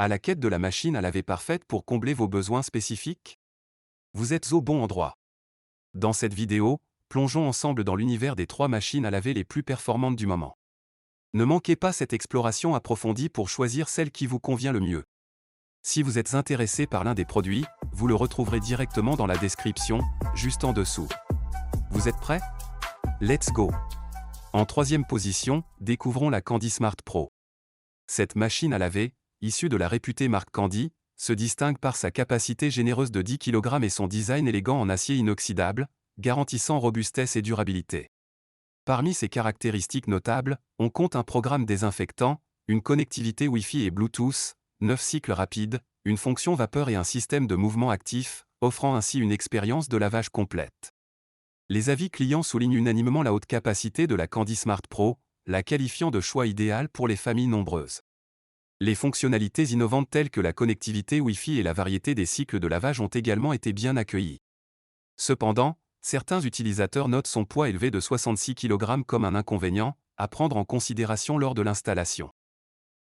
À la quête de la machine à laver parfaite pour combler vos besoins spécifiques? Vous êtes au bon endroit. Dans cette vidéo, plongeons ensemble dans l'univers des 3 machines à laver les plus performantes du moment. Ne manquez pas cette exploration approfondie pour choisir celle qui vous convient le mieux. Si vous êtes intéressé par l'un des produits, vous le retrouverez directement dans la description, juste en dessous. Vous êtes prêts? Let's go! En 3e position, découvrons la Candy Smart Pro. Cette machine à laver, issue de la réputée marque Candy, se distingue par sa capacité généreuse de 10 kg et son design élégant en acier inoxydable, garantissant robustesse et durabilité. Parmi ses caractéristiques notables, on compte un programme désinfectant, une connectivité Wi-Fi et Bluetooth, 9 cycles rapides, une fonction vapeur et un système de mouvement actif, offrant ainsi une expérience de lavage complète. Les avis clients soulignent unanimement la haute capacité de la Candy Smart Pro, la qualifiant de choix idéal pour les familles nombreuses. Les fonctionnalités innovantes telles que la connectivité Wi-Fi et la variété des cycles de lavage ont également été bien accueillies. Cependant, certains utilisateurs notent son poids élevé de 66 kg comme un inconvénient, à prendre en considération lors de l'installation.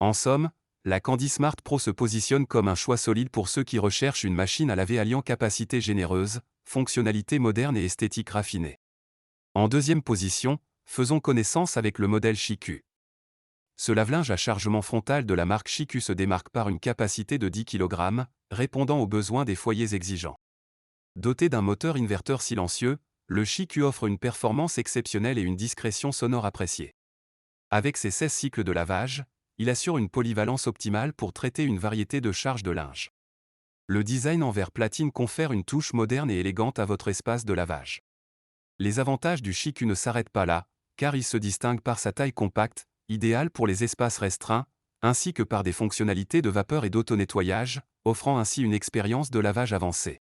En somme, la Candy Smart Pro se positionne comme un choix solide pour ceux qui recherchent une machine à laver alliant capacité généreuse, fonctionnalité moderne et esthétique raffinée. En 2e position, faisons connaissance avec le modèle Chicu. Ce lave-linge à chargement frontal de la marque Chicu se démarque par une capacité de 10 kg, répondant aux besoins des foyers exigeants. Doté d'un moteur inverteur silencieux, le Chicu offre une performance exceptionnelle et une discrétion sonore appréciée. Avec ses 16 cycles de lavage, il assure une polyvalence optimale pour traiter une variété de charges de linge. Le design en verre platine confère une touche moderne et élégante à votre espace de lavage. Les avantages du Chicu ne s'arrêtent pas là, car il se distingue par sa taille compacte, idéale pour les espaces restreints, ainsi que par des fonctionnalités de vapeur et d'auto-nettoyage, offrant ainsi une expérience de lavage avancée.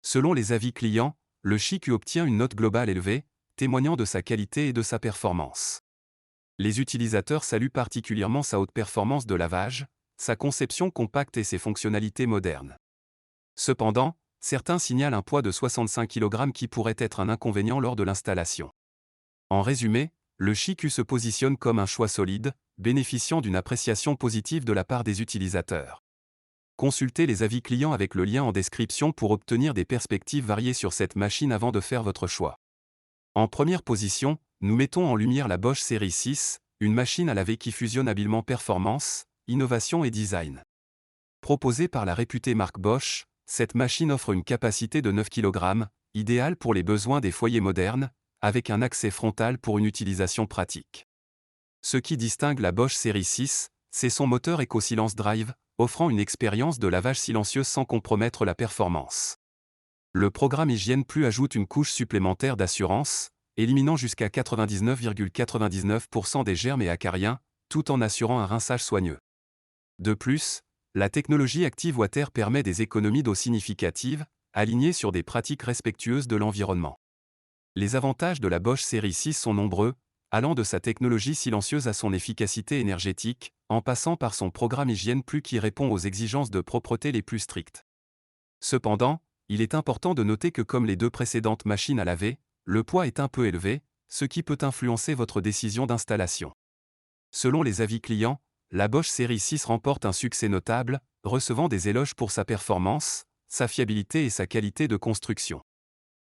Selon les avis clients, le Chicu obtient une note globale élevée, témoignant de sa qualité et de sa performance. Les utilisateurs saluent particulièrement sa haute performance de lavage, sa conception compacte et ses fonctionnalités modernes. Cependant, certains signalent un poids de 65 kg qui pourrait être un inconvénient lors de l'installation. En résumé, le Chicu se positionne comme un choix solide, bénéficiant d'une appréciation positive de la part des utilisateurs. Consultez les avis clients avec le lien en description pour obtenir des perspectives variées sur cette machine avant de faire votre choix. En première position, nous mettons en lumière la Bosch Série 6, une machine à laver qui fusionne habilement performance, innovation et design. Proposée par la réputée marque Bosch, cette machine offre une capacité de 9 kg, idéale pour les besoins des foyers modernes, avec un accès frontal pour une utilisation pratique. Ce qui distingue la Bosch Série 6, c'est son moteur EcoSilence Drive, offrant une expérience de lavage silencieuse sans compromettre la performance. Le programme Hygiène Plus ajoute une couche supplémentaire d'assurance, éliminant jusqu'à 99,99% des germes et acariens, tout en assurant un rinçage soigneux. De plus, la technologie Active Water permet des économies d'eau significatives, alignées sur des pratiques respectueuses de l'environnement. Les avantages de la Bosch Série 6 sont nombreux, allant de sa technologie silencieuse à son efficacité énergétique, en passant par son programme Hygiène Plus qui répond aux exigences de propreté les plus strictes. Cependant, il est important de noter que comme les 2 précédentes machines à laver, le poids est un peu élevé, ce qui peut influencer votre décision d'installation. Selon les avis clients, la Bosch Série 6 remporte un succès notable, recevant des éloges pour sa performance, sa fiabilité et sa qualité de construction.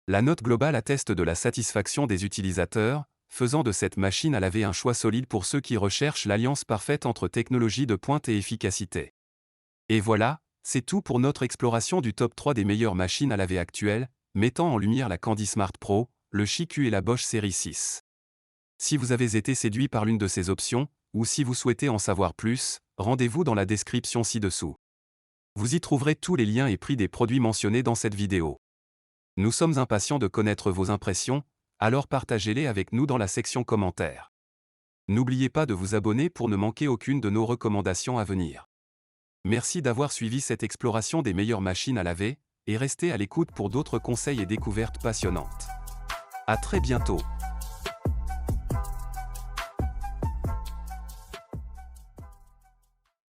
La note globale atteste de la satisfaction des utilisateurs, faisant de cette machine à laver un choix solide pour ceux qui recherchent l'alliance parfaite entre technologie de pointe et efficacité. Et voilà, c'est tout pour notre exploration du top 3 des meilleures machines à laver actuelles, mettant en lumière la Candy Smart Pro, le Chicu et la Bosch Série 6. Si vous avez été séduit par l'une de ces options, ou si vous souhaitez en savoir plus, rendez-vous dans la description ci-dessous. Vous y trouverez tous les liens et prix des produits mentionnés dans cette vidéo. Nous sommes impatients de connaître vos impressions, alors partagez-les avec nous dans la section commentaires. N'oubliez pas de vous abonner pour ne manquer aucune de nos recommandations à venir. Merci d'avoir suivi cette exploration des meilleures machines à laver, et restez à l'écoute pour d'autres conseils et découvertes passionnantes. À très bientôt.